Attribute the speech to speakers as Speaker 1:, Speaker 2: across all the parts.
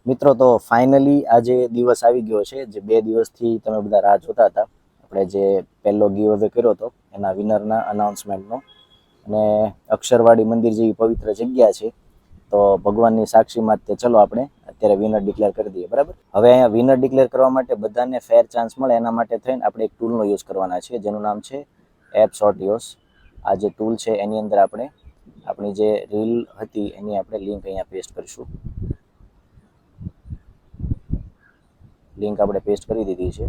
Speaker 1: મિત્રો, તો ફાઇનલી આજે દિવસ આવી ગયો છે જે 2 દિવસથી તમે બધા રાહ જોતા હતા. આપણે જે પહેલો ગીવ અવે કર્યો હતો એના વિનરના અનાઉન્સમેન્ટનો. અને અક્ષરવાડી મંદિર જેવી પવિત્ર જગ્યા છે, તો ભગવાનની સાક્ષીમાં તે ચલો આપણે અત્યારે વિનર ડિક્લેર કરી દઈએ. બરાબર, હવે અહીંયા વિનર ડિક્લેર કરવા માટે બધાને ફેર ચાન્સ મળે એના માટે થઈને આપણે એક ટૂલનો યુઝ કરવાના છે જેનું નામ છે એપ શોર્ટિયોસ. આ જે ટૂલ છે એની અંદર આપણે આપણી જે રીલ હતી એની આપણે લિંક અહીંયા પેસ્ટ કરીશું. લિંક આપણે પેસ્ટ કરી દીધી છે.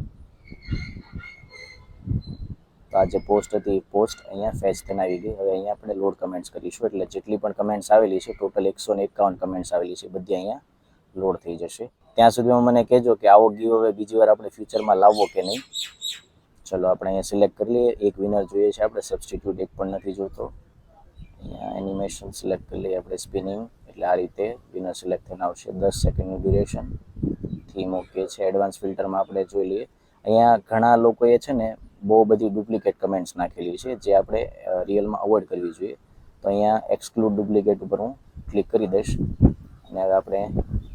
Speaker 1: તો આ જે પોસ્ટ હતી પોસ્ટ અહીંયા ફેચ થઈને આવી ગઈ. હવે અહીંયા આપણે લોડ કમેન્ટ્સ કરીશું, એટલે જેટલી પણ કમેન્ટ્સ આવેલી છે, ટોટલ 151 કમેન્ટ્સ આવેલી છે, બધી અહીંયા લોડ થઈ જશે. ત્યાં સુધીમાં મને કહેજો કે આવો ગીવ હવે બીજી વાર આપણે ફ્યુચરમાં લાવવો કે નહીં. ચલો આપણે અહીંયા સિલેક્ટ કરી લઈએ. એક વિનર જોઈએ છે આપણે, સબસ્ટિટ્યૂટ એક પણ નથી જોતો. અહીંયા એનિમેશન સિલેક્ટ કરી લઈએ આપણે, સ્પિનિંગ, એટલે આ રીતે વિનર સિલેક્ટ થઈને આવશે. 10 સેકન્ડનું ડ્યુરેશન. થીમ ઓકે છે. એડવાન્સ ફિલ્ટરમાં આપણે જોઈ લઈએ. અહીંયા ઘણા લોકોએ છે ને બહુ બધી ડુપ્લિકેટ કમેન્ટ્સ નાખેલી છે જે આપણે રિયલમાં અવોઇડ કરવી જોઈએ. તો અહીંયા એક્સક્લુડ ડુપ્લિકેટ ઉપર હું ક્લિક કરી દઈશ અને હવે આપણે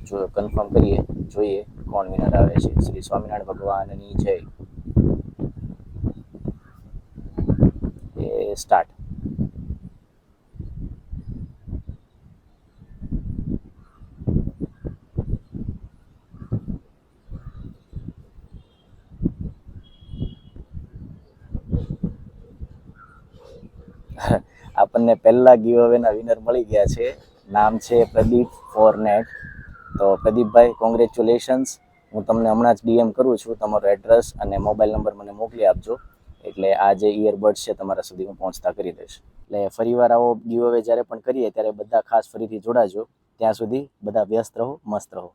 Speaker 1: જો કન્ફર્મ કરીએ, જોઈએ કોણ વિનર આવે છે. શ્રી સ્વામિનારાયણ ભગવાનની જય. એ સ્ટાર્ટ. આપણને પહેલા ગીવ અવેના વિનર મળી ગયા છે. નામ છે પ્રદીપ ફોરનેટ. તો પ્રદીપભાઈ, કોંગ્રેચ્યુલેશન્સ. હું તમને હમણાં જ ડીએમ કરું છું. તમારો એડ્રેસ અને મોબાઈલ નંબર મને મોકલી આપજો, એટલે આ જે ઇયરબડ્સ છે તમારા સુધી હું પહોંચતા કરી દઈશ. એટલે ફરીવાર આવો ગીવ અવે જ્યારે પણ કરીએ ત્યારે બધા ખાસ ફરીથી જોડાજો. ત્યાં સુધી બધા વ્યસ્ત રહો, મસ્ત રહો.